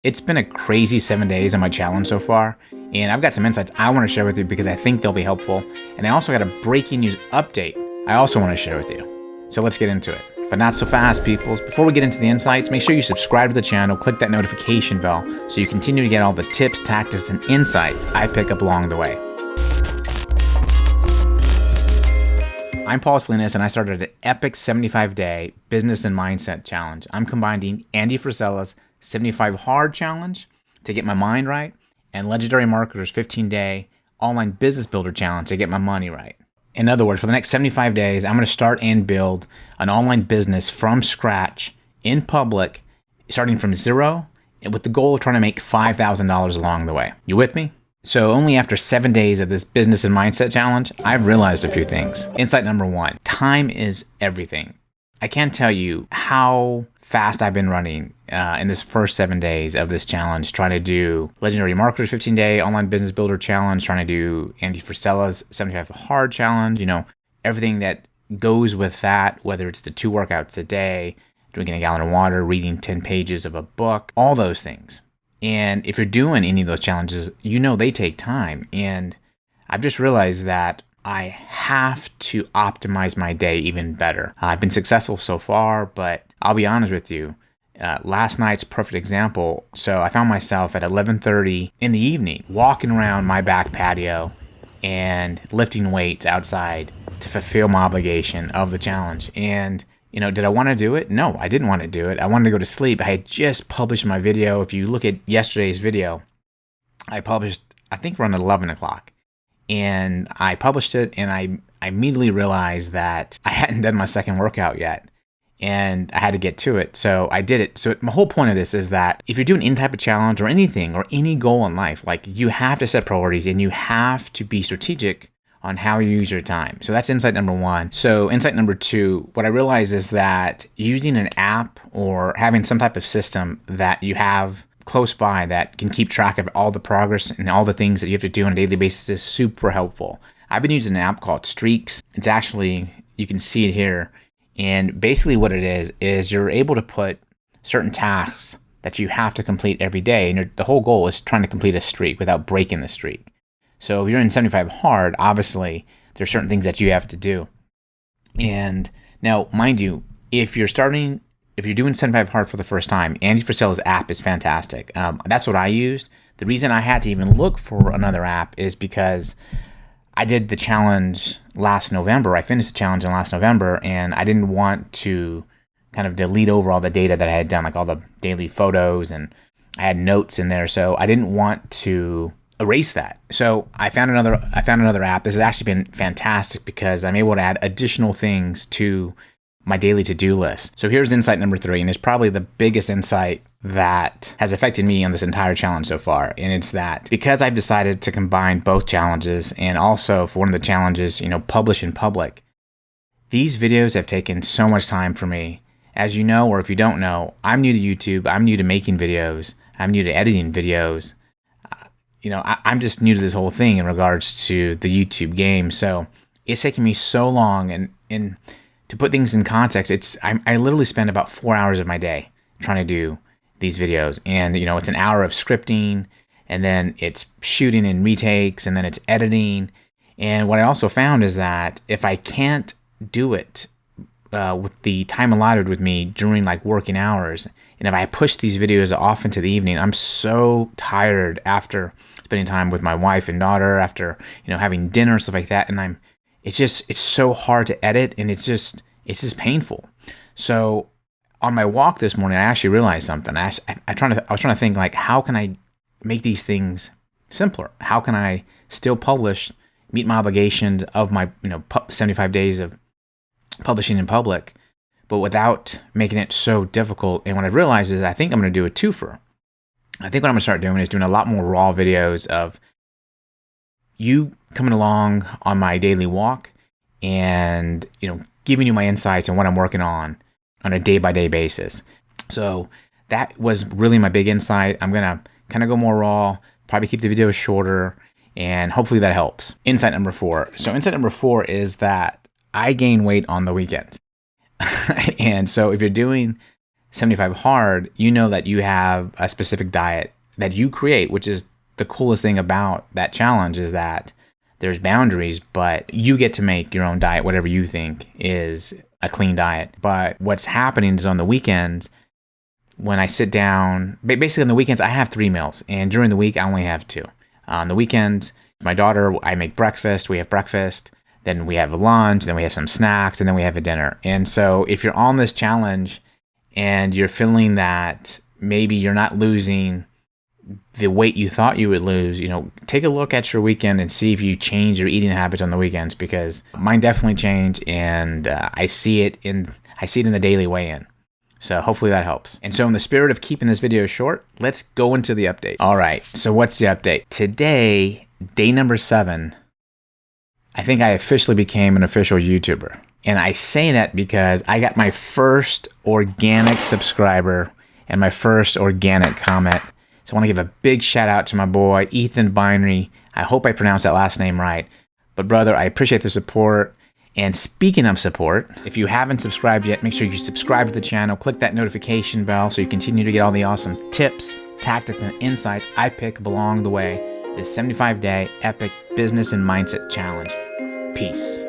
It's been a crazy 7 days on my challenge so far, and I've got some insights I want to share with you because I think they'll be helpful. And I also got a breaking news update I also want to share with you. So let's get into it. But not so fast, peoples. Before we get into the insights, make sure you subscribe to the channel, click that notification bell so you continue to get all the tips, tactics, and insights I pick up along the way. I'm Salinas, and I started an epic 75-day business and mindset challenge. I'm combining Andy Frisella's 75 hard challenge to get my mind right and Legendary Marketer's 15-day online business builder challenge to get my money right. In other words, for the next 75 days, I'm going to start and build an online business from scratch in public, starting from zero, and with the goal of trying to make $5,000 along the way. You with me? So only after 7 days of this business and mindset challenge, I've realized a few things. Insight number one, time is everything. I can't tell you how fast I've been running in this first 7 days of this challenge, trying to do Legendary Marketer's 15-day online business builder challenge, trying to do Andy Frisella's 75 hard challenge, everything that goes with that, whether it's the 2 workouts a day, drinking a gallon of water, reading 10 pages of a book, all those things. And if you're doing any of those challenges, they take time. And I've just realized that I have to optimize my day even better. I've been successful so far, but I'll be honest with you. Last night's perfect example. So I found myself at 11:30 in the evening, walking around my back patio and lifting weights outside to fulfill my obligation of the challenge. And did I want to do it? No, I didn't want to do it. I wanted to go to sleep. I had just published my video. If you look at yesterday's video, I published, I think around 11 o'clock. And I published it, and I immediately realized that I hadn't done my second workout yet. And I had to get to it. So I did it. So my whole point of this is that if you're doing any type of challenge or anything or any goal in life, you have to set priorities and you have to be strategic on how you use your time. So that's insight number one. So insight number two, what I realized is that using an app or having some type of system that you have close by that can keep track of all the progress and all the things that you have to do on a daily basis is super helpful. I've been using an app called Streaks. It's actually, you can see it here. And basically what it is you're able to put certain tasks that you have to complete every day. And the whole goal is trying to complete a streak without breaking the streak. So if you're in 75 hard, obviously there's certain things that you have to do. And now, mind you, if you're doing 75 hard for the first time, Andy Frisella's app is fantastic. That's what I used. The reason I had to even look for another app is because I did the challenge last November. I finished the challenge in last November, and I didn't want to kind of delete over all the data that I had done, like all the daily photos, and I had notes in there. So I didn't want to erase that. So I found another app. This has actually been fantastic because I'm able to add additional things to my daily to-do list. So here's insight number 3, and it's probably the biggest insight that has affected me on this entire challenge so far. And it's that because I've decided to combine both challenges, and also for one of the challenges, publish in public, these videos have taken so much time for me. As you know, or if you don't know, I'm new to YouTube. I'm new to making videos. I'm new to editing videos. I'm just new to this whole thing in regards to the YouTube game. So it's taken me so long, and to put things in context, I literally spend about 4 hours of my day trying to do these videos. And, it's an hour of scripting, and then it's shooting and retakes, and then it's editing. And what I also found is that if I can't do it with the time allotted with me during working hours, and if I push these videos off into the evening, I'm so tired after spending time with my wife and daughter, after, having dinner, stuff like that. And it's so hard to edit, and it's just painful. So on my walk this morning, I actually realized something. I was trying to think how can I make these things simpler? How can I still meet my obligations of my 75 days of publishing in public, but without making it so difficult? And what I've realized is I think I'm going to do a twofer. I think what I'm going to start doing is doing a lot more raw videos of you coming along on my daily walk and, giving you my insights and what I'm working on a day-by-day basis. So that was really my big insight. I'm going to kind of go more raw, probably keep the videos shorter, and hopefully that helps. Insight number 4. So insight number 4 is that I gain weight on the weekends. And so if you're doing 75 hard, you know that you have a specific diet that you create, which is the coolest thing about that challenge, is that there's boundaries, but you get to make your own diet, whatever you think is a clean diet. But what's happening is on the weekends, when I sit down, basically on the weekends, I have 3 meals, and during the week, I only have 2. On the weekends, my daughter, I make breakfast, we have breakfast, then we have lunch, then we have some snacks, and then we have a dinner. And so if you're on this challenge and you're feeling that maybe you're not losing the weight you thought you would lose, take a look at your weekend and see if you change your eating habits on the weekends, because mine definitely changed, and I see it in the daily weigh-in. So hopefully that helps. And so in the spirit of keeping this video short, let's go into the update. All right, so what's the update? Today, day number 7, I think I officially became an official YouTuber. And I say that because I got my first organic subscriber and my first organic comment. So I want to give a big shout out to my boy, Ethan Binary. I hope I pronounced that last name right. But brother, I appreciate the support. And speaking of support, if you haven't subscribed yet, make sure you subscribe to the channel, click that notification bell so you continue to get all the awesome tips, tactics, and insights I pick along the way. This 75-day epic business and mindset challenge. Peace.